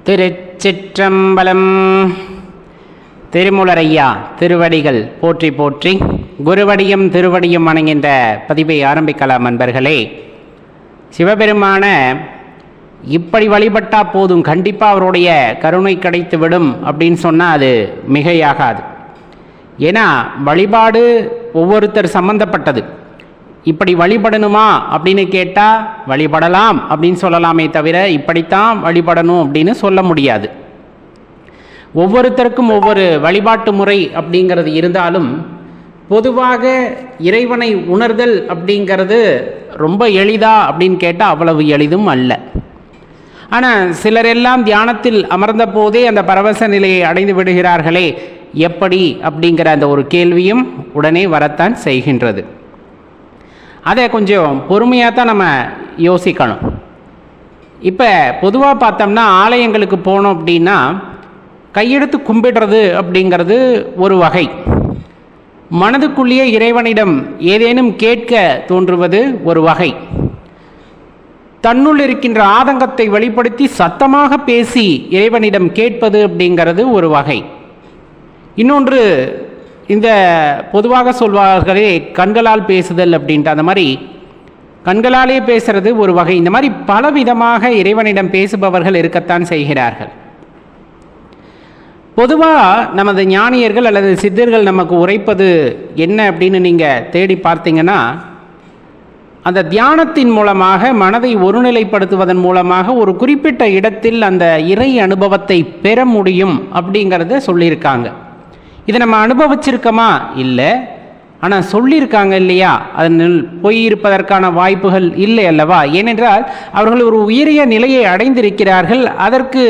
திருச்சிற்றம்பலம். திருமூலரையா திருவடிகள் போற்றி போற்றி, குருவடியும் திருவடியும் வணங்குகின்ற பதிவை ஆரம்பிக்கலாம். அன்பர்களே, சிவபெருமான இப்படி வழிபட்டா போதும், கண்டிப்பாக அவருடைய கருணை கிடைத்து விடும் அப்படின்னு சொன்னால் அது மிகையாகாது. ஏன்னா வழிபாடு ஒவ்வொருத்தர் சம்பந்தப்பட்டது. இப்படி வழிபடணுமா அப்படின்னு கேட்டால் வழிபடலாம் அப்படின்னு சொல்லலாமே தவிர இப்படித்தான் வழிபடணும் அப்படின்னு சொல்ல முடியாது. ஒவ்வொருத்தருக்கும் ஒவ்வொரு வழிபாட்டு முறை அப்படிங்கிறது இருந்தாலும் பொதுவாக இறைவனை உணர்தல் அப்படிங்கிறது ரொம்ப எளிதா அப்படின்னு கேட்டால் அவ்வளவு எளிதும் அல்ல. ஆனால் சிலரெல்லாம் தியானத்தில் அமர்ந்த போதே அந்த பரவச நிலையை அடைந்து விடுகிறார்களே, எப்படி அப்படிங்கிற அந்த ஒரு கேள்வியும் உடனே வரத்தான் செய்கின்றது. அதை கொஞ்சம் பொறுமையாக தான் நம்ம யோசிக்கணும். இப்போ பொதுவாக பார்த்தோம்னா ஆலயங்களுக்கு போனோம் அப்படின்னா கையெடுத்து கும்பிடுறது அப்படிங்கிறது ஒரு வகை. மனதுக்குள்ளேயே இறைவனிடம் ஏதேனும் கேட்க தோன்றுவது ஒரு வகை. தன்னுள் இருக்கின்ற ஆதங்கத்தை வெளிப்படுத்தி சத்தமாக பேசி இறைவனிடம் கேட்பது அப்படிங்கிறது ஒரு வகை. இன்னொன்று, இந்த பொதுவாக சொல்வார்களே கண்களால் பேசுதல் அப்படின்ட்டு, அந்த மாதிரி கண்களாலே பேசுறது ஒரு வகை. இந்த மாதிரி பலவிதமாக இறைவனிடம் பேசுபவர்கள் இருக்கத்தான் செய்கிறார்கள். பொதுவாக நமது ஞானியர்கள் அல்லது சித்தர்கள் நமக்கு உரைப்பது என்ன அப்படின்னு நீங்கள் தேடி பார்த்தீங்கன்னா, அந்த தியானத்தின் மூலமாக மனதை ஒருநிலைப்படுத்துவதன் மூலமாக ஒரு குறிப்பிட்ட இடத்தில் அந்த இறை அனுபவத்தை பெற முடியும் அப்படிங்கிறத சொல்லியிருக்காங்க. இதை நம்ம அனுபவிச்சிருக்கோமா? இல்லை. ஆனால் சொல்லியிருக்காங்க இல்லையா? அதனில் போயிருப்பதற்கான வாய்ப்புகள் இல்லை அல்லவா? ஏனென்றால் அவர்கள் ஒரு உயரிய நிலையை அடைந்திருக்கிறார்கள். அதற்கு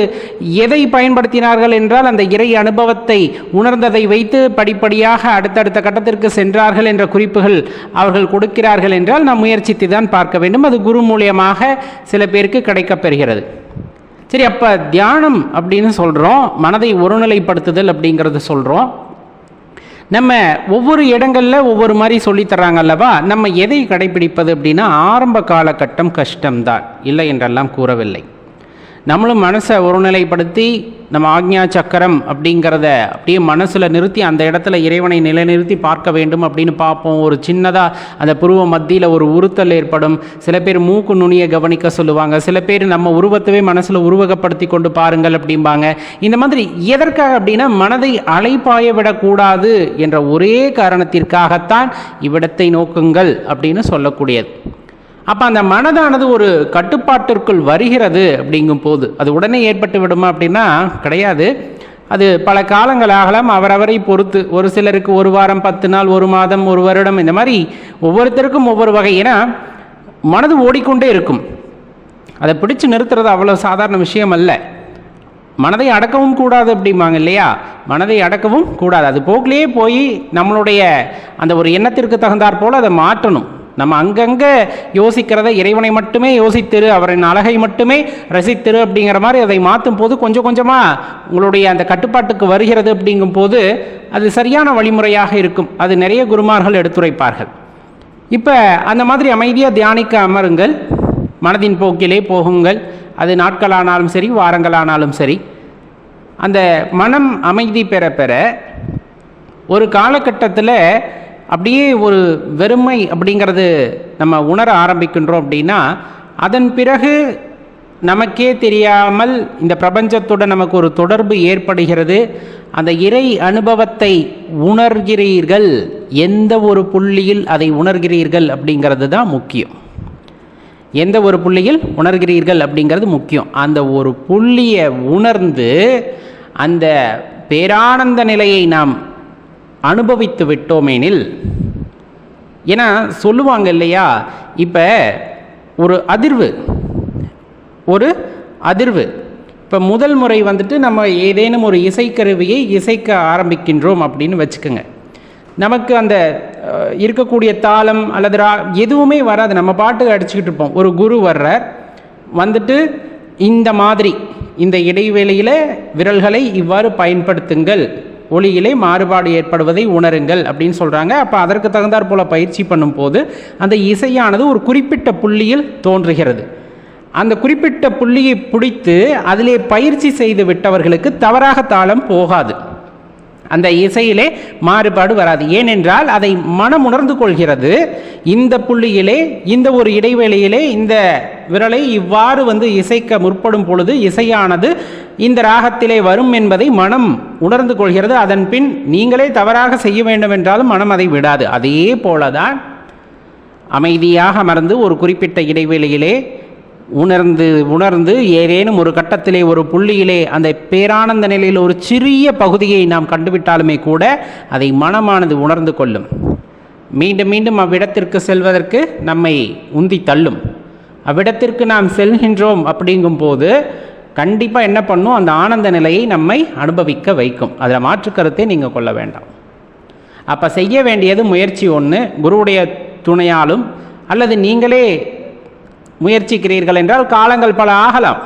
எதை பயன்படுத்தினார்கள் என்றால் அந்த இறை அனுபவத்தை உணர்ந்ததை வைத்து படிப்படியாக அடுத்தடுத்த கட்டத்திற்கு சென்றார்கள் என்ற குறிப்புகள் அவர்கள் கொடுக்கிறார்கள் என்றால் நாம் முயற்சித்து தான் பார்க்க வேண்டும். அது குரு மூலியமாக சில பேருக்கு கிடைக்கப்பெறுகிறது. சரி, அப்போ தியானம் அப்படின்னு சொல்கிறோம், மனதை ஒருநிலைப்படுத்துதல் அப்படிங்கிறது சொல்கிறோம். நம்ம ஒவ்வொரு இடங்களில் ஒவ்வொரு மாதிரி சொல்லித்தராங்க அல்லவா? நம்ம எதை கடைபிடிப்பது அப்படின்னா, ஆரம்ப காலகட்டம் கஷ்டம்தான், இல்லை என்றெல்லாம் கூறவில்லை. நம்மளும் மனசை ஒருநிலைப்படுத்தி நம்ம ஆக்ஞா சக்கரம் அப்படிங்கிறத அப்படியே மனசில் நிறுத்தி அந்த இடத்துல இறைவனை நிலைநிறுத்தி பார்க்க வேண்டும் அப்படின்னு பார்ப்போம். ஒரு சின்னதாக அந்த புருவ மத்தியில் ஒரு உறுத்தல் ஏற்படும். சில பேர் மூக்கு நுனியை கவனிக்க சொல்லுவாங்க. சில பேர் நம்ம உருவத்தவே மனசில் உருவகப்படுத்தி கொண்டு பாருங்கள் அப்படிம்பாங்க. இந்த மாதிரி எதற்காக அப்படின்னா, மனதை அலைப்பாய விடக்கூடாது என்ற ஒரே காரணத்திற்காகத்தான் இவ்விடத்தை நோக்குங்கள் அப்படின்னு சொல்லக்கூடியது. அப்போ அந்த மனதானது ஒரு கட்டுப்பாட்டிற்குள் வருகிறது அப்படிங்கும் போது அது உடனே ஏற்பட்டு விடுமா அப்படின்னா கிடையாது. அது பல காலங்களாகலாம், அவரவரை பொறுத்து. ஒரு சிலருக்கு ஒரு வாரம், 10 நாள், ஒரு மாதம், ஒரு வருடம், இந்த மாதிரி ஒவ்வொருத்தருக்கும் ஒவ்வொரு வகை. ஏன்னா மனது ஓடிக்கொண்டே இருக்கும். அதை பிடிச்சு நிறுத்துறது அவ்வளோ சாதாரண விஷயம் அல்ல. மனதை அடக்கவும் கூடாது அப்படிம்பாங்க இல்லையா? மனதை அடக்கவும் கூடாது. அது போக்கிலேயே போய் நம்மளுடைய அந்த ஒரு எண்ணத்திற்கு தகுந்தாற் போல் அதை மாற்றணும். நம்ம அங்கங்கே யோசிக்கிறத இறைவனை மட்டுமே யோசித்திரு, அவரின் அழகை மட்டுமே ரசித்திரு அப்படிங்கிற மாதிரி அதை மாற்றும் போது கொஞ்சம் கொஞ்சமாக உங்களுடைய அந்த கட்டுப்பாட்டுக்கு வருகிறது. அப்படிங்கும் போது அது சரியான வழிமுறையாக இருக்கும். அது நிறைய குருமார்கள் எடுத்துரைப்பார்கள். இப்போ அந்த மாதிரி அமைதியாக தியானிக்க அமருங்கள், மனதின் போக்கிலே போகுங்கள். அது நாட்களானாலும் சரி, வாரங்களானாலும் சரி. அந்த மனம் அமைதி பெற பெற ஒரு காலகட்டத்தில் அப்படியே ஒரு வெறுமை அப்படிங்கிறது நம்ம உணர ஆரம்பிக்கின்றோம். அப்படின்னா அதன் பிறகு நமக்கே தெரியாமல் இந்த பிரபஞ்சத்துடன் நமக்கு ஒரு தொடர்பு ஏற்படுகிறது. அந்த இறை அனுபவத்தை உணர்கிறீர்கள். எந்த ஒரு புள்ளியில் அதை உணர்கிறீர்கள் அப்படிங்கிறது தான் முக்கியம். எந்த ஒரு புள்ளியில் உணர்கிறீர்கள் அப்படிங்கிறது முக்கியம். அந்த ஒரு புள்ளியை உணர்ந்து அந்த பேரானந்த நிலையை நாம் அனுபவித்து விட்டோமேனில், ஏன்னா சொல்லுவாங்க இல்லையா, இப்போ ஒரு அதிர்வு இப்போ முதல் முறை வந்துட்டு நம்ம ஏதேனும் ஒரு இசைக்கருவியை இசைக்க ஆரம்பிக்கின்றோம் அப்படின்னு வச்சுக்கோங்க. நமக்கு அந்த இருக்கக்கூடிய தாளம் அல்லது எதுவுமே வராது. நம்ம பாட்டுக்கு அடிச்சுக்கிட்டு இருப்போம். ஒரு குரு வர்றார், வந்துட்டு இந்த மாதிரி இந்த இடைவேளையில் விரல்களை இவ்வாறு பயன்படுத்துங்கள், ஒளியிலே மாறுபாடு ஏற்படுவதை உணருங்கள் அப்படின்னு சொல்கிறாங்க. அப்போ அதற்கு தகுந்தாற் போல் பயிற்சி பண்ணும்போது அந்த இசையானது ஒரு குறிப்பிட்ட புள்ளியில் தோன்றுகிறது. அந்த குறிப்பிட்ட புள்ளியை பிடித்து அதிலே பயிற்சி செய்து விட்டவர்களுக்கு தவறாக தாளம் போகாது, அந்த இசையிலே மாறுபாடு வராது. ஏனென்றால் அதை மனம் உணர்ந்து கொள்கிறது. இந்த புள்ளியிலே இந்த ஒரு இடைவெளியிலே இந்த விரலை இவ்வாறு இசைக்க முற்படும் பொழுது இசையானது இந்த ராகத்திலே வரும் என்பதை மனம் உணர்ந்து கொள்கிறது. அதன் பின் நீங்களே தவறாக செய்ய வேண்டும் என்றாலும் மனம் அதை விடாது. அதே போலதான் அமைதியாக அமர்ந்து ஒரு குறிப்பிட்ட இடைவெளியிலே உணர்ந்து ஏதேனும் ஒரு கட்டத்திலே ஒரு புள்ளியிலே அந்த பேரானந்த நிலையில் ஒரு சிறிய பகுதியை நாம் கண்டுவிட்டாலுமே கூட அதை மனமானது உணர்ந்து கொள்ளும். மீண்டும் மீண்டும் அவ்விடத்திற்கு செல்வதற்கு நம்மை உந்தி தள்ளும். அவ்விடத்திற்கு நாம் செல்கின்றோம் அப்படிங்கும் போது கண்டிப்பாக என்ன பண்ணும், அந்த ஆனந்த நிலையை நம்மை அனுபவிக்க வைக்கும். அதில் மாற்று கருத்தை நீங்கள் கொள்ள வேண்டாம். அப்போ செய்ய வேண்டியது முயற்சி ஒன்று, குருவுடைய துணையாலும் அல்லது நீங்களே முயற்சிக்கிறீர்கள் என்றால் காலங்கள் பல ஆகலாம்.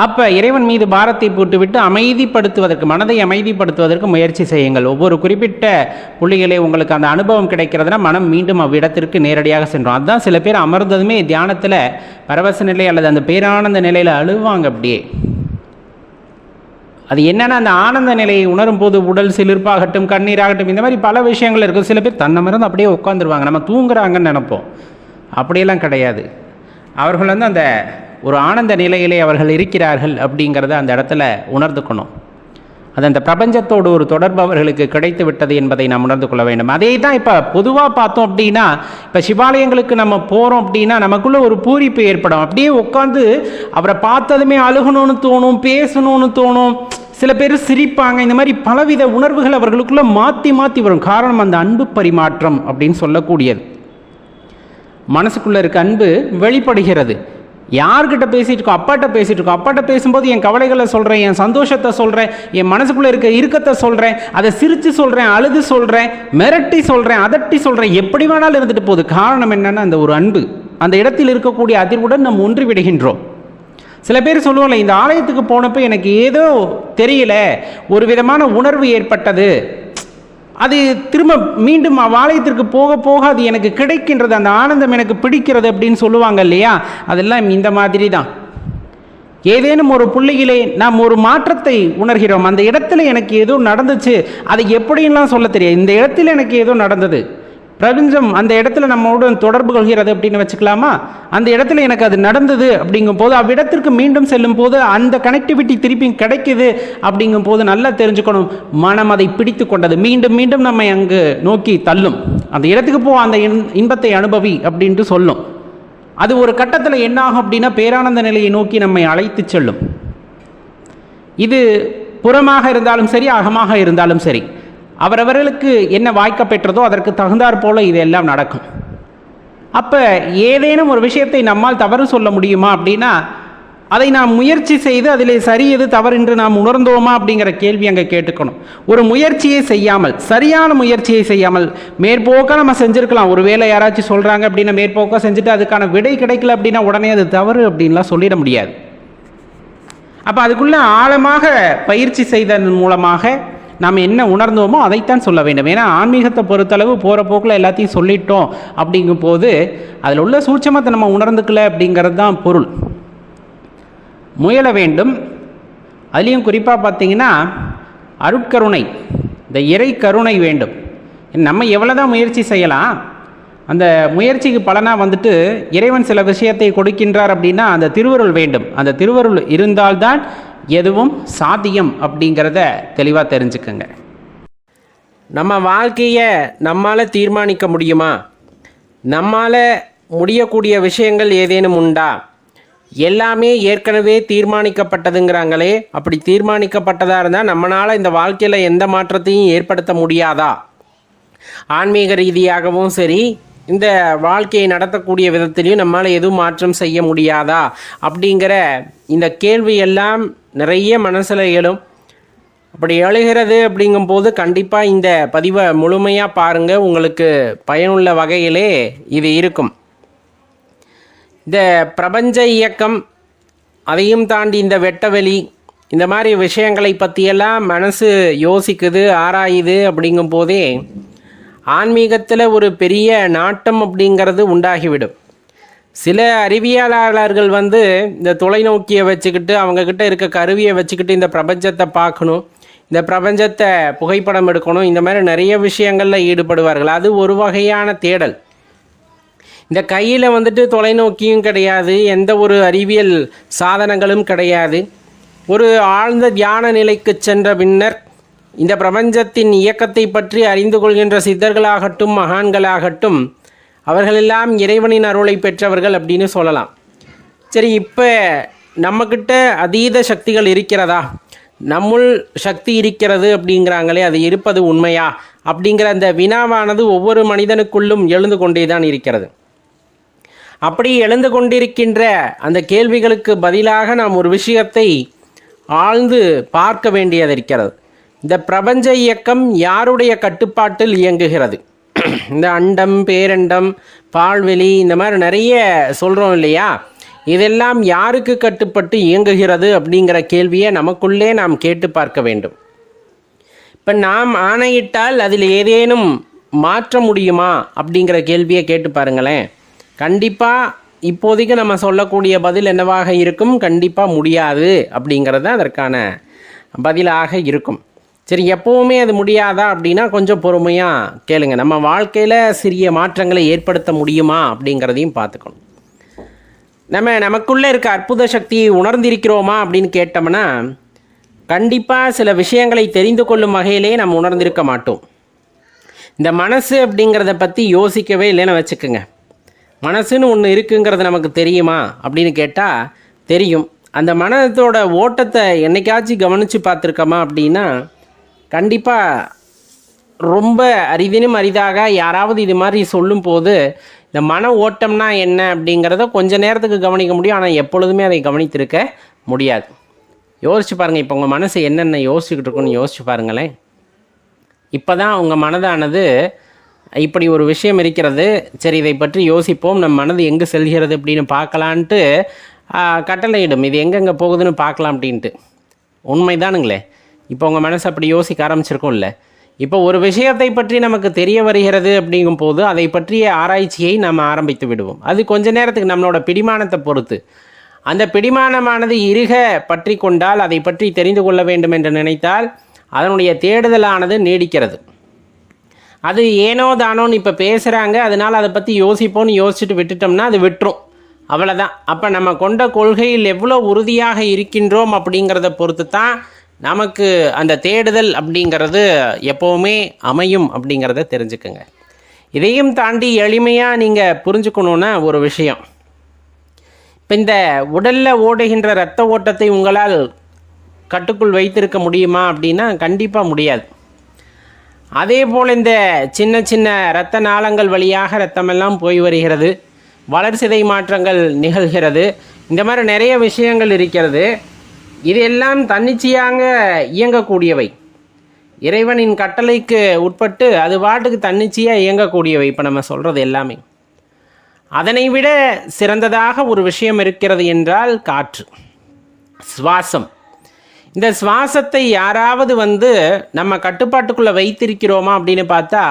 அப்போ இறைவன் மீது பாரத்தை போட்டுவிட்டு அமைதிப்படுத்துவதற்கு, மனதை அமைதிப்படுத்துவதற்கு முயற்சி செய்யுங்கள். ஒவ்வொரு குறிப்பிட்ட புள்ளிகளே உங்களுக்கு அந்த அனுபவம் கிடைக்கிறதுனா மனம் மீண்டும் அவ்விடத்திற்கு நேரடியாக சென்றோம். அதுதான் சில பேர் அமர்ந்ததுமே தியானத்தில் பரவச நிலை அல்லது அந்த பேரானந்த நிலையில் அழுவாங்க. அப்படியே அது என்னென்னா, அந்த ஆனந்த நிலையை உணரும் போது உடல் சிலிர்ப்பாகட்டும், கண்ணீராகட்டும், இந்த மாதிரி பல விஷயங்கள் இருக்குது. சில பேர் தன்னமர்ந்து அப்படியே உட்காந்துருவாங்க, நம்ம தூங்குறாங்கன்னு நினைப்போம். அப்படியெல்லாம் கிடையாது. அவர்கள் அந்த ஒரு ஆனந்த நிலையிலே அவர்கள் இருக்கிறார்கள் அப்படிங்கிறத அந்த இடத்துல உணர்ந்துக்கணும். அது அந்த பிரபஞ்சத்தோடு ஒரு தொடர்பு அவர்களுக்கு கிடைத்து விட்டது என்பதை நாம் உணர்ந்து கொள்ள வேண்டும். அதே தான் இப்போ பொதுவாக பார்த்தோம் அப்படின்னா, இப்போ சிவாலயங்களுக்கு நம்ம போகிறோம் அப்படின்னா நமக்குள்ளே ஒரு பூரிப்பு ஏற்படும். அப்படியே உட்காந்து அவரை பார்த்ததுமே அழுகணும்னு தோணும், பேசணும்னு தோணும். சில பேர் சிரிப்பாங்க. இந்த மாதிரி பலவித உணர்வுகள் அவர்களுக்குள்ளே மாற்றி மாற்றி வரும். காரணம் அந்த அன்பு பரிமாற்றம் அப்படின்னு சொல்லக்கூடியது. மனசுக்குள்ளே இருக்க அன்பு வெளிப்படுகிறது. யார்கிட்ட பேசிகிட்டு இருக்கோம், அப்பாட்ட பேசிகிட்டு இருக்கோம். அப்பாட்ட பேசும்போது என் கவலைகளை சொல்கிறேன், என் சந்தோஷத்தை சொல்கிறேன், என் மனசுக்குள்ளே இருக்க இறுக்கத்தை சொல்கிறேன், அதை சிரித்து சொல்கிறேன், அழுது சொல்கிறேன், மிரட்டி சொல்கிறேன், அதட்டி சொல்கிறேன், எப்படி வேணாலும் இருந்துட்டு போகுது. காரணம் என்னென்னா அந்த ஒரு அன்பு. அந்த இடத்தில் இருக்கக்கூடிய அதிர்வுடன் நம்ம ஒன்றி விடுகின்றோம். சில பேர் சொல்லுவாங்க, இந்த ஆலயத்துக்கு போனப்போ எனக்கு ஏதோ தெரியல, ஒரு விதமான உணர்வு ஏற்பட்டது, அது திரும்ப மீண்டும் ஆலயத்திற்கு போக போக அது எனக்கு கிடைக்கின்றது, அந்த ஆனந்தம் எனக்கு பிடிக்கிறது அப்படின்னு சொல்லுவாங்க இல்லையா. அதெல்லாம் இந்த மாதிரி தான். ஏதேனும் ஒரு புள்ளியிலே நாம் ஒரு மாற்றத்தை உணர்கிறோம். அந்த இடத்துல எனக்கு ஏதோ நடந்துச்சு, அதை எப்படின்லாம் சொல்ல தெரியாது. இந்த இடத்துல எனக்கு ஏதோ நடந்தது, பிரபஞ்சம் அந்த இடத்துல நம்மளுடன் தொடர்பு கொள்கிறது அப்படின்னு வச்சுக்கலாமா. அந்த இடத்துல எனக்கு அது நடந்தது அப்படிங்கும் போது அவ்விடத்திற்கு மீண்டும் செல்லும் போது அந்த கனெக்டிவிட்டி திருப்பி கிடைக்குது அப்படிங்கும் போது நல்லா தெரிஞ்சுக்கணும், மனம் அதை பிடித்து கொண்டது, மீண்டும் மீண்டும் நம்மை அங்கு நோக்கி தள்ளும். அந்த இடத்துக்கு போ, அந்த இன்பத்தை அனுபவி அப்படின்ட்டு சொல்லும். அது ஒரு கட்டத்தில் என்ன ஆகும் அப்படின்னா பேரானந்த நிலையை நோக்கி நம்மை அழைத்து செல்லும். இது புறமாக இருந்தாலும் சரி, அகமாக இருந்தாலும் சரி, அவரவர்களுக்கு என்ன வாய்க்க பெற்றதோ அதற்கு தகுந்தாற் போல இதெல்லாம் நடக்கும். அப்போ ஏதேனும் ஒரு விஷயத்தை நம்மால் தவறு சொல்ல முடியுமா அப்படின்னா அதை நாம் முயற்சி செய்து அதிலே சரி எது தவறு என்று நாம் உணர்ந்தோமா அப்படிங்கிற கேள்வி அங்கே கேட்டுக்கணும். ஒரு முயற்சியை செய்யாமல், சரியான முயற்சியை செய்யாமல் மேற்போக்காக நம்ம செஞ்சுருக்கலாம். ஒரு வேளை யாராச்சும் சொல்கிறாங்க அப்படின்னா மேற்போக்காக செஞ்சுட்டு அதுக்கான விடை கிடைக்கல அப்படின்னா உடனே அது தவறு அப்படின்லாம் சொல்லிட முடியாது. அப்போ அதுக்குள்ளே ஆழமாக பயிற்சி செய்ததன் மூலமாக நாம் என்ன உணர்ந்தோமோ அதைத்தான் சொல்ல வேண்டும். ஏன்னா ஆன்மீகத்தை பொறுத்தளவு போகிற போக்கில் எல்லாத்தையும் சொல்லிட்டோம் அப்படிங்கும் போது அதில் உள்ள சூட்சமத்தை நம்ம உணர்ந்துக்கல அப்படிங்கிறது தான் பொருள். முயல வேண்டும். அதுலேயும் குறிப்பாக பார்த்தீங்கன்னா அருட்கருணை, இந்த இறை கருணை வேண்டும். நம்ம எவ்வளோ தான் முயற்சி செய்யலாம், அந்த முயற்சிக்கு பலனாக இறைவன் சில விஷயத்தை கொடுக்கின்றார் அப்படின்னா அந்த திருவருள் வேண்டும். அந்த திருவருள் இருந்தால்தான் எதுவும் சாத்தியம் அப்படிங்கிறத தெளிவாக தெரிஞ்சுக்கங்க. நம்ம வாழ்க்கையை நம்மால் தீர்மானிக்க முடியுமா? நம்மால் முடியக்கூடிய விஷயங்கள் ஏதேனும் உண்டா? எல்லாமே ஏற்கனவே தீர்மானிக்கப்பட்டதுங்கிறாங்களே, அப்படி தீர்மானிக்கப்பட்டதாக இருந்தால் நம்மளால் இந்த வாழ்க்கையில் எந்த மாற்றத்தையும் ஏற்படுத்த முடியாதா? ஆன்மீக ரீதியாகவும் சரி, இந்த வாழ்க்கையை நடத்தக்கூடிய விதத்திலையும் நம்மளால் எதுவும் மாற்றம் செய்ய முடியாதா அப்படிங்கிற இந்த கேள்வி எல்லாம் நிறைய மனசில் எழும். அப்படி எழுகிறது அப்படிங்கும்போது கண்டிப்பாக இந்த பதிவை முழுமையாக பாருங்கள், உங்களுக்கு பயனுள்ள வகையிலே இது இருக்கும். இந்த பிரபஞ்ச இயக்கம், அதையும் தாண்டி இந்த வெட்டவெளி, இந்த மாதிரி விஷயங்களை பற்றியெல்லாம் மனசு யோசிக்குது, ஆராயுது. அப்படிங்கும் போதே ஆன்மீகத்தில் ஒரு பெரிய நாட்டம் அப்படிங்கிறது உண்டாகிவிடும். சில அறிவியலாளர்கள் வந்து இந்த தொலைநோக்கியை வச்சுக்கிட்டு அவங்கக்கிட்ட இருக்க கருவியை வச்சுக்கிட்டு இந்த பிரபஞ்சத்தை பார்க்கணும், இந்த பிரபஞ்சத்தை புகைப்படம் எடுக்கணும், இந்த மாதிரி நிறைய விஷயங்களில் ஈடுபடுவார்கள். அது ஒரு வகையான தேடல். இந்த கையில் வந்துட்டு தொலைநோக்கியும் கிடையாது, எந்த ஒரு அறிவியல் சாதனங்களும் கிடையாது. ஒரு ஆழ்ந்த தியான நிலைக்கு சென்ற பின்னர் இந்த பிரபஞ்சத்தின் இயக்கத்தை பற்றி அறிந்து கொள்கின்ற சித்தர்களாகட்டும் மகான்களாகட்டும் அவர்களெல்லாம் இறைவனின் அருளை பெற்றவர்கள் அப்படின்னு சொல்லலாம். சரி, இப்போ நம்மக்கிட்ட அதீத சக்திகள் இருக்கிறதா, நம்முள் சக்தி இருக்கிறது அப்படிங்கிறாங்களே, அது இருப்பது உண்மையா அப்படிங்கிற அந்த வினாவானது ஒவ்வொரு மனிதனுக்குள்ளும் எழுந்து கொண்டே தான் இருக்கிறது. அப்படி எழுந்து கொண்டிருக்கின்ற அந்த கேள்விகளுக்கு பதிலாக நாம் ஒரு விஷயத்தை ஆழ்ந்து பார்க்க வேண்டியது இருக்கிறது. இந்த பிரபஞ்ச இயக்கம் யாருடைய கட்டுப்பாட்டில் இயங்குகிறது? இந்த அண்டம், பேரண்டம், பால்வெளி, இந்த மாதிரி நிறைய சொல்கிறோம் இல்லையா? இதெல்லாம் யாருக்கு கட்டுப்பட்டு இயங்குகிறது அப்படிங்கிற கேள்வியை நமக்குள்ளே நாம் கேட்டு பார்க்க வேண்டும். இப்போ நாம் ஆணையிட்டால் அதில் ஏதேனும் மாற்ற முடியுமா அப்படிங்கிற கேள்வியை கேட்டு பாருங்களேன். கண்டிப்பாக இப்போதைக்கு நம்ம சொல்லக்கூடிய பதில் என்னவாக இருக்கும்? கண்டிப்பாக முடியாது அப்படிங்கிறது அதற்கான பதிலாக இருக்கும். சரி, எப்போவுமே அது முடியாதா அப்படின்னா கொஞ்சம் பொறுமையாக கேளுங்க. நம்ம வாழ்க்கையில் சிறிய மாற்றங்களை ஏற்படுத்த முடியுமா அப்படிங்கிறதையும் பார்த்துக்கணும். நமக்குள்ளே இருக்க அற்புத சக்தியை உணர்ந்திருக்கிறோமா அப்படின்னு கேட்டோம்னா கண்டிப்பாக சில விஷயங்களை தெரிந்து கொள்ளும் வகையிலே நம்ம உணர்ந்திருக்க மாட்டோம். இந்த மனசு அப்படிங்கிறத பற்றி யோசிக்கவே இல்லைன்னு வச்சுக்கோங்க. மனசுன்னு ஒன்று இருக்குங்கிறது நமக்கு தெரியுமா அப்படின்னு கேட்டால் தெரியும். அந்த மனத்தோட ஓட்டத்தை என்னைக்காச்சும் கவனித்து பார்த்துருக்கோமா அப்படின்னா கண்டிப்பாக ரொம்ப அரிதினும் அரிதாக யாராவது இது மாதிரி சொல்லும் போது இந்த மன ஓட்டம்னா என்ன அப்படிங்கிறத கொஞ்ச நேரத்துக்கு கவனிக்க முடியும். ஆனால் எப்பொழுதுமே அதை கவனித்திருக்க முடியாது. யோசிச்சு பாருங்கள். இப்போ உங்கள் மனசு என்னென்ன யோசிச்சுக்கிட்டு இருக்குன்னு யோசிச்சு பாருங்களேன். இப்போ தான் உங்கள் மனதானது இப்படி ஒரு விஷயம் இருக்கிறது, சரி இதை பற்றி யோசிப்போம், நம் மனது எங்கே செல்கிறது அப்படின்னு பார்க்கலான்ட்டு கட்டளையிடும். இது எங்கெங்கே போகுதுன்னு பார்க்கலாம் அப்படின்ட்டு. உண்மைதானுங்களே? இப்போ உங்கள் மனசு அப்படி யோசிக்க ஆரம்பிச்சிருக்கோம்ல. இப்போ ஒரு விஷயத்தை பற்றி நமக்கு தெரிய வருகிறது அப்படிங்கும் போது அதை பற்றிய ஆராய்ச்சியை நாம் ஆரம்பித்து விடுவோம். அது கொஞ்ச நேரத்துக்கு நம்மளோட பிடிமானத்தை பொறுத்து. அந்த பிடிமானமானது இறுக பற்றி கொண்டால், அதை பற்றி தெரிந்து கொள்ள வேண்டும் என்று நினைத்தால் அதனுடைய தேடுதலானது நீடிக்கிறது. அது ஏனோ தானோன்னு இப்போ பேசுகிறாங்க, அதனால் அதை பற்றி யோசிப்போன்னு யோசிச்சுட்டு விட்டுட்டோம்னா அது விட்டுரும், அவ்வளோதான். அப்போ நம்ம கொண்ட கொள்கையில் எவ்வளோ உறுதியாக இருக்கின்றோம் அப்படிங்கிறத பொறுத்து தான் நமக்கு அந்த தேடுதல் அப்படிங்கிறது எப்போவுமே அமையும் அப்படிங்கிறத தெரிஞ்சுக்கோங்க. இதையும் தாண்டி எளிமையாக நீங்கள் புரிஞ்சுக்கணுன்னா ஒரு விஷயம், இப்போ இந்த உடலில் ஓடுகின்ற இரத்த ஓட்டத்தை உங்களால் கட்டுக்குள் வைத்திருக்க முடியுமா அப்படின்னா கண்டிப்பாக முடியாது. அதே போல் இந்த சின்ன சின்ன இரத்த நாளங்கள் வழியாக இரத்தமெல்லாம் போய் வருகிறது, வளர்சிதை மாற்றங்கள் நிகழ்கிறது, இந்த மாதிரி நிறைய விஷயங்கள் இருக்கிறது. இதெல்லாம் தன்னிச்சையாக இயங்கக்கூடியவை, இறைவனின் கட்டளைக்கு உட்பட்டு அது பாட்டுக்கு தன்னிச்சையாக இயங்கக்கூடியவை. இப்போ நம்ம சொல்கிறது எல்லாமே. அதனை விட சிறந்ததாக ஒரு விஷயம் இருக்கிறது என்றால் காற்று, சுவாசம். இந்த சுவாசத்தை யாராவது நம்ம கட்டுப்பாட்டுக்குள்ளே வைத்திருக்கிறோமா அப்படின்னு பார்த்தா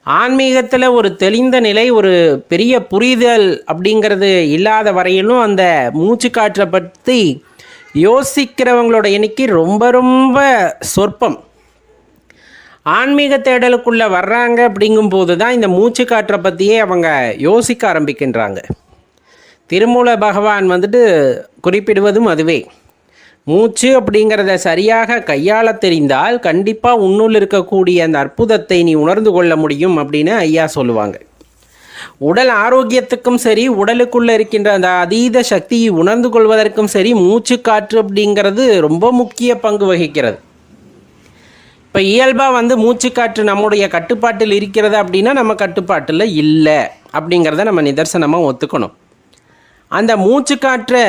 ஆன்மீகத்தில் ஒரு தெளிந்த நிலை, ஒரு பெரிய புரிதல் அப்படிங்கிறது இல்லாத வரையிலும் அந்த மூச்சுக்காற்றை பற்றி யோசிக்கிறவங்களோட எண்ணிக்கை ரொம்ப ரொம்ப சொற்பம். ஆன்மீக தேடலுக்குள்ளே வர்றாங்க அப்படிங்கும்போது தான் இந்த மூச்சுக்காற்றை பற்றியே அவங்க யோசிக்க ஆரம்பிக்கின்றாங்க. திருமூல பகவான் குறிப்பிடுவதும் அதுவே. மூச்சு அப்படிங்கிறத சரியாக கையாள தெரிந்தால் கண்டிப்பாக உன்னுள் இருக்கக்கூடிய அந்த அற்புதத்தை நீ உணர்ந்து கொள்ள முடியும் அப்படின்னு ஐயா சொல்லுவாங்க. உடல் ஆரோக்கியத்துக்கும் சரி, உடலுக்குள்ளே இருக்கின்ற அந்த அதீத சக்தியை உணர்ந்து கொள்வதற்கும் சரி, மூச்சு காற்று அப்படிங்கிறது ரொம்ப முக்கிய பங்கு வகிக்கிறது. இப்போ இயல்பாக மூச்சுக்காற்று நம்முடைய கட்டுப்பாட்டில் இருக்கிறது அப்படின்னா நம்ம கட்டுப்பாட்டில் இல்லை அப்படிங்கிறத நம்ம நிதர்சனமாக ஒத்துக்கணும். அந்த மூச்சுக்காற்றை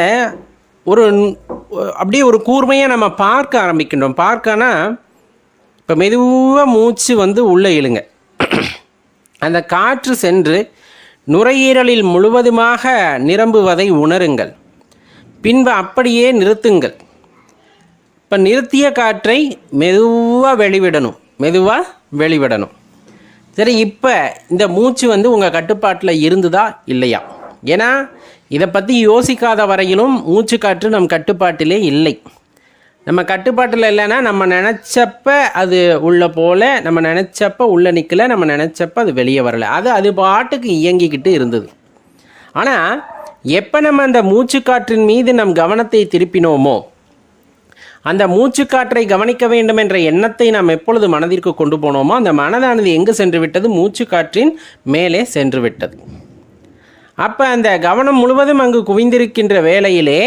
அப்படியே ஒரு கூர்மையாக நம்ம பார்க்க ஆரம்பிக்கின்றோம். பார்க்கனா இப்போ மெதுவாக மூச்சு உள்ளே இழுங்க. அந்த காற்று சென்று நுரையீரலில் முழுவதுமாக நிரம்புவதை உணருங்கள். பின்பு அப்படியே நிறுத்துங்கள். இப்போ நிறுத்திய காற்றை மெதுவாக வெளிவிடணும். சரி, இப்போ இந்த மூச்சு உங்கள் கட்டுப்பாட்டில் இருந்துதா இல்லையா? ஏன்னா இதை பற்றி யோசிக்காத வரையிலும் மூச்சுக்காற்று நம் கட்டுப்பாட்டிலே இல்லை. நம்ம கட்டுப்பாட்டில் இல்லைன்னா நம்ம நினச்சப்ப அது உள்ள போல், நம்ம நினச்சப்ப உள்ளே நிற்கலை, நம்ம நினச்சப்ப அது வெளியே வரலை, அது பாட்டுக்கு இயங்கிக்கிட்டு இருந்தது. ஆனால் எப்போ நம்ம அந்த மூச்சுக்காற்றின் மீது நம் கவனத்தை திருப்பினோமோ, அந்த மூச்சுக்காற்றை கவனிக்க வேண்டும் என்ற எண்ணத்தை நாம் எப்பொழுது மனதிற்கு கொண்டு போனோமோ, அந்த மனதானது எங்கு சென்று விட்டது? மூச்சுக்காற்றின் மேலே சென்று விட்டது. அப்போ அந்த கவனம் முழுவதும் அங்கு குவிந்திருக்கின்ற வேளையிலே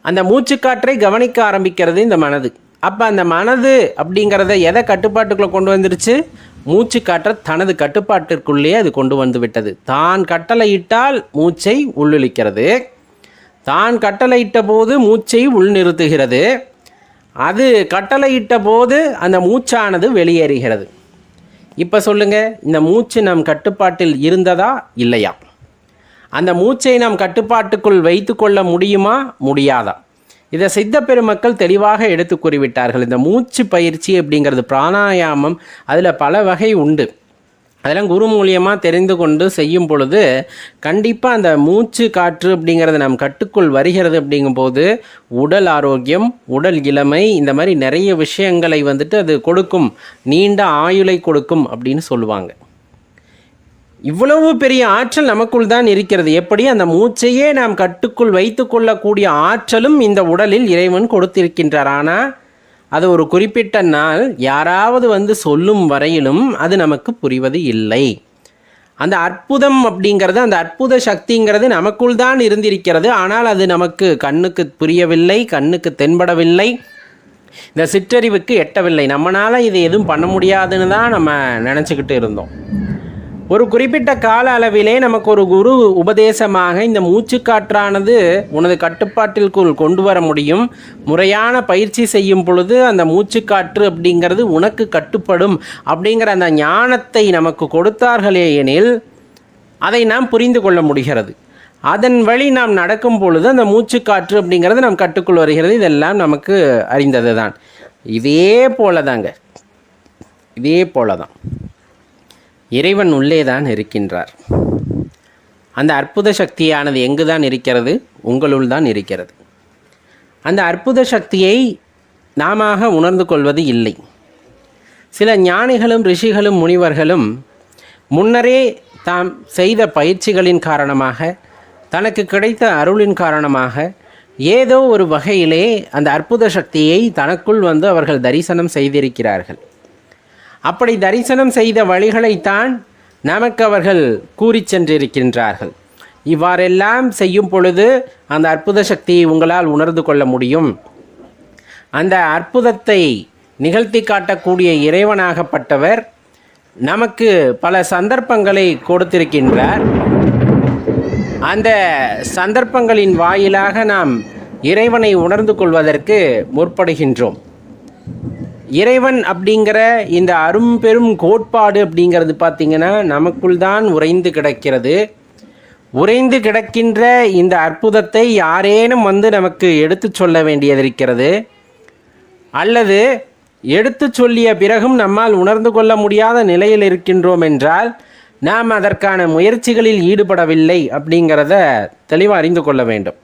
அந்த மூச்சுக்காற்றை கவனிக்க ஆரம்பிக்கிறது இந்த மனது. அப்போ அந்த மனது அப்படிங்கிறத எதை கட்டுப்பாட்டுக்குள்ளே கொண்டு வந்துருச்சு? மூச்சுக்காற்றை தனது கட்டுப்பாட்டிற்குள்ளே அது கொண்டு வந்து விட்டது. தான் கட்டளையிட்டால் மூச்சை உள்ளிழுக்கிறது, தான் கட்டளையிட்ட போது மூச்சை உள்நிறுத்துகிறது, அது கட்டளையிட்ட போது அந்த மூச்சானது வெளியேறுகிறது. இப்போ சொல்லுங்கள், இந்த மூச்சு நம் கட்டுப்பாட்டில் இருந்ததா இல்லையா? அந்த மூச்சை நாம் கட்டுப்பாட்டுக்குள் வைத்து கொள்ள முடியுமா முடியாதா? இதை சித்த பெருமக்கள் தெளிவாக எடுத்து கூறிவிட்டார்கள். இந்த மூச்சு பயிற்சி அப்படிங்கிறது பிராணாயாமம், அதில் பல வகை உண்டு. அதெல்லாம் குரு மூலியமாக தெரிந்து கொண்டு செய்யும் பொழுது கண்டிப்பாக அந்த மூச்சு காற்று அப்படிங்கிறது நம் கட்டுக்குள் வருகிறது. அப்படிங்கும்போது உடல் ஆரோக்கியம், உடல் இளமை, இந்த மாதிரி நிறைய விஷயங்களை அது கொடுக்கும், நீண்ட ஆயுளை கொடுக்கும் அப்படின்னு சொல்லுவாங்க. இவ்வளவு பெரிய ஆற்றல் நமக்குள் தான் இருக்கிறது. எப்படி? அந்த மூச்சையே நாம் கட்டுக்குள் வைத்து கொள்ளக்கூடிய ஆற்றலும் இந்த உடலில் இறைவன் கொடுத்திருக்கின்றார். ஆனால் அது ஒரு குறிப்பிட்ட நாள் யாராவது சொல்லும் வரையிலும் அது நமக்கு புரிவது இல்லை. அந்த அற்புதம் அப்படிங்கிறது, அந்த அற்புத சக்திங்கிறது நமக்குள் தான் இருந்திருக்கிறது. ஆனால் அது நமக்கு கண்ணுக்கு புரியவில்லை, கண்ணுக்கு தென்படவில்லை, இந்த சிற்றறிவுக்கு எட்டவில்லை. நம்மளால் இதை எதுவும் பண்ண முடியாதுன்னு தான் நம்ம நினச்சிக்கிட்டு இருந்தோம். ஒரு குறிப்பிட்ட கால அளவிலே நமக்கு ஒரு குரு உபதேசமாக இந்த மூச்சுக்காற்றானது உனது கட்டுப்பாட்டிற்குள் கொண்டு வர முடியும், முறையான பயிற்சி செய்யும் பொழுது அந்த மூச்சுக்காற்று அப்படிங்கிறது உனக்கு கட்டுப்படும் அப்படிங்கிற அந்த ஞானத்தை நமக்கு கொடுத்தார்களே எனில் அதை நாம் புரிந்து கொள்ள முடிகிறது. அதன் வழி நாம் நடக்கும் பொழுது அந்த மூச்சுக்காற்று அப்படிங்கிறது நம் கட்டுக்குள் வருகிறது. இதெல்லாம் நமக்கு அறிந்தது தான். இதே போல தான் இறைவன் உள்ளே தான் இருக்கின்றார். அந்த அற்புத சக்தியானது எங்கு தான் இருக்கிறது? உங்களுள் தான் இருக்கிறது. அந்த அற்புத சக்தியை நாம உணர்ந்து கொள்வது இல்லை. சில ஞானிகளும் ரிஷிகளும் முனிவர்களும் முன்னரே தாம் செய்த பயிற்சிகளின் காரணமாக, தனக்கு கிடைத்த அருளின் காரணமாக ஏதோ ஒரு வகையிலே அந்த அற்புத சக்தியை தனக்குள் அவர்கள் தரிசனம் செய்திருக்கிறார்கள். அப்படி தரிசனம் செய்த வழிகளைத்தான் நமக்கு அவர்கள் கூறி சென்றிருக்கின்றார்கள். இவ்வாறெல்லாம் செய்யும் பொழுது அந்த அற்புத சக்தியை உங்களால் உணர்ந்து கொள்ள முடியும். அந்த அற்புதத்தை நிகழ்த்தி காட்டக்கூடிய இறைவனாகப்பட்டவர் நமக்கு பல சந்தர்ப்பங்களை கொடுத்திருக்கின்றார். அந்த சந்தர்ப்பங்களின் வாயிலாக நாம் இறைவனை உணர்ந்து கொள்வதற்கு முற்படுகின்றோம். இறைவன் அப்படிங்கிற இந்த அரும்பெரும் கோட்பாடு அப்படிங்கிறது பார்த்திங்கன்னா நமக்குள் தான் உறைந்து கிடக்கிறது. உறைந்து கிடக்கின்ற இந்த அற்புதத்தை யாரேனும் நமக்கு எடுத்து சொல்ல வேண்டியதிருக்கிறது. அல்லது எடுத்து சொல்லிய பிறகும் நம்மால் உணர்ந்து கொள்ள முடியாத நிலையில் இருக்கின்றோம் என்றால் நாம் அதற்கான முயற்சிகளில் ஈடுபடவில்லை அப்படிங்கிறத தெளிவாக அறிந்து கொள்ள வேண்டும்.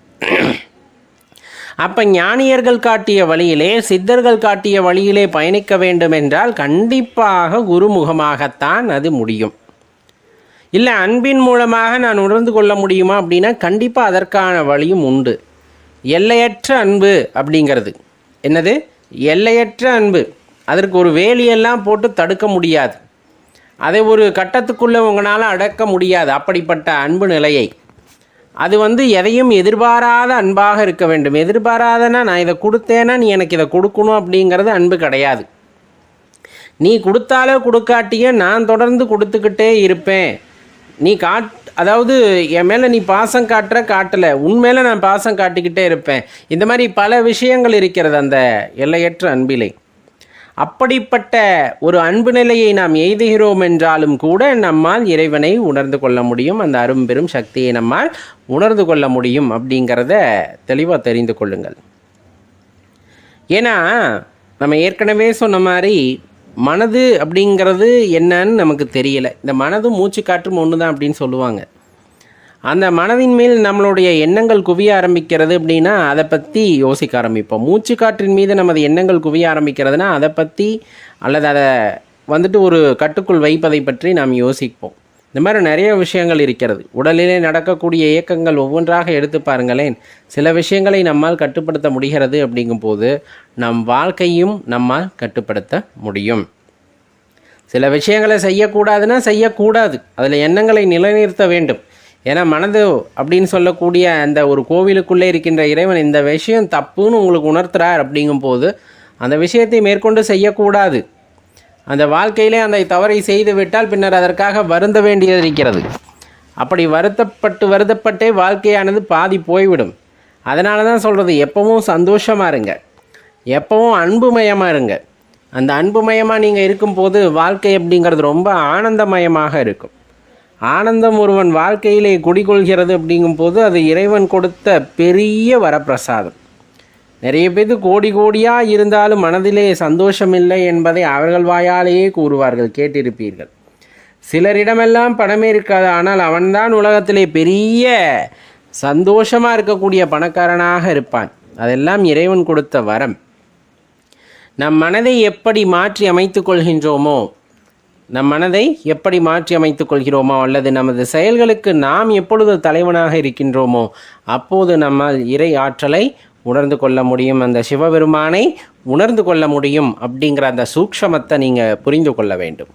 அப்போ ஞானியர்கள் காட்டிய வழியிலே, சித்தர்கள் காட்டிய வழியிலே பயணிக்க வேண்டும் என்றால் கண்டிப்பாக குருமுகமாகத்தான் அது முடியும். இல்லை அன்பின் மூலமாக நான் உணர்ந்து கொள்ள முடியுமா அப்படின்னா கண்டிப்பாக அதற்கான வழியும் உண்டு. எல்லையற்ற அன்பு அப்படிங்கிறது என்னது? எல்லையற்ற அன்பு. அதற்கு ஒரு வேலியெல்லாம் போட்டு தடுக்க முடியாது. அதை ஒரு கட்டத்துக்குள்ளே உங்களால் அடக்க முடியாது. அப்படிப்பட்ட அன்பு நிலையை அது எதையும் எதிர்பாராத அன்பாக இருக்க வேண்டும். எதிர்பாராதனா நான் இதை கொடுத்தேன்னா நீ எனக்கு இதை கொடுக்கணும் அப்படிங்கிறது அன்பு கிடையாது. நீ கொடுத்தாலோ கொடுக்காட்டியோ நான் தொடர்ந்து கொடுத்துக்கிட்டே இருப்பேன். நீ அதாவது என் மேலே நீ பாசம் காட்டலை, உன்மேலே நான் பாசம் காட்டிக்கிட்டே இருப்பேன். இந்த மாதிரி பல விஷயங்கள் இருக்கிறது அந்த எல்லையற்ற அன்பிலே. அப்படிப்பட்ட ஒரு அன்பு நிலையை நாம் எய்துகிறோம் என்றாலும் கூட நம்மால் இறைவனை உணர்ந்து கொள்ள முடியும். அந்த அரும்பெரும் சக்தியை நம்மால் உணர்ந்து கொள்ள முடியும் அப்படிங்கிறத தெளிவாக தெரிந்து கொள்ளுங்கள். ஏன்னா நம்ம ஏற்கனவே சொன்ன மாதிரி மனது அப்படிங்கிறது என்னன்னு நமக்கு தெரியலை. இந்த மனதும் மூச்சு காற்றும் ஒன்று தான் அப்படின்னு சொல்லுவாங்க. அந்த மனதின் மேல் நம்மளுடைய எண்ணங்கள் குவிய ஆரம்பிக்கிறது அப்படின்னா அதை பற்றி யோசிக்க ஆரம்பிப்போம். மூச்சு காற்றின் மீது நமது எண்ணங்கள் குவிய ஆரம்பிக்கிறதுனா அதை பற்றி அல்லது அதை வந்துட்டு ஒரு கட்டுக்குள் வைப்பதை பற்றி நாம் யோசிப்போம். இந்த மாதிரி நிறைய விஷயங்கள் இருக்கிறது. உடலிலே நடக்கக்கூடிய இயக்கங்கள் ஒவ்வொன்றாக எடுத்து பாருங்களேன். சில விஷயங்களை நம்மால் கட்டுப்படுத்த முடிகிறது. அப்படிங்கும்போது நம் வாழ்க்கையும் நம்மால் கட்டுப்படுத்த முடியும். சில விஷயங்களை செய்யக்கூடாதுன்னா செய்யக்கூடாது, அதில் எண்ணங்களை நிலைநிறுத்த வேண்டும். ஏன்னா மனது அப்படின்னு சொல்லக்கூடிய அந்த ஒரு கோவிலுக்குள்ளே இருக்கின்ற இறைவன் இந்த விஷயம் தப்புன்னு உங்களுக்கு உணர்த்துறார். அப்படிங்கும்போது அந்த விஷயத்தை மேற்கொண்டு செய்யக்கூடாது. அந்த வாழ்க்கையிலே அந்த தவறை செய்து விட்டால் பின்னர் அதற்காக வருந்த வேண்டியது இருக்கிறது. அப்படி வருத்தப்பட்டே வாழ்க்கையானது பாதி போய்விடும். அதனால தான் சொல்கிறது, எப்பவும் சந்தோஷமாக இருங்க, எப்பவும் அன்புமயமாக இருங்க. அந்த அன்புமயமாக நீங்கள் இருக்கும்போது வாழ்க்கை அப்படிங்கிறது ரொம்ப ஆனந்தமயமாக இருக்கும். ஆனந்தம் ஒருவன் வாழ்க்கையிலே குடிகொள்கிறது அப்படிங்கும்போது அது இறைவன் கொடுத்த பெரிய வரப்பிரசாதம். நிறைய பேர் கோடியாக இருந்தாலும் மனதிலே சந்தோஷம் இல்லை என்பதை அவர்கள் வாயாலேயே கூறுவார்கள், கேட்டிருப்பீர்கள். சிலரிடமெல்லாம் பணமே இருக்காது, ஆனால் அவன்தான் உலகத்திலே பெரிய சந்தோஷமாக இருக்கக்கூடிய பணக்காரனாக இருப்பான். அதெல்லாம் இறைவன் கொடுத்த வரம். நம் மனதை எப்படி மாற்றி அமைத்து கொள்கின்றோமோ அல்லது நமது செயல்களுக்கு நாம் எப்பொழுது தலைவனாக இருக்கின்றோமோ அப்போது நம்மால் இறை ஆற்றலை உணர்ந்து கொள்ள முடியும். அந்த சிவபெருமானை உணர்ந்து கொள்ள முடியும். அப்படிங்கிற அந்த சூக்ஷமத்தை நீங்கள் புரிந்து கொள்ள வேண்டும்.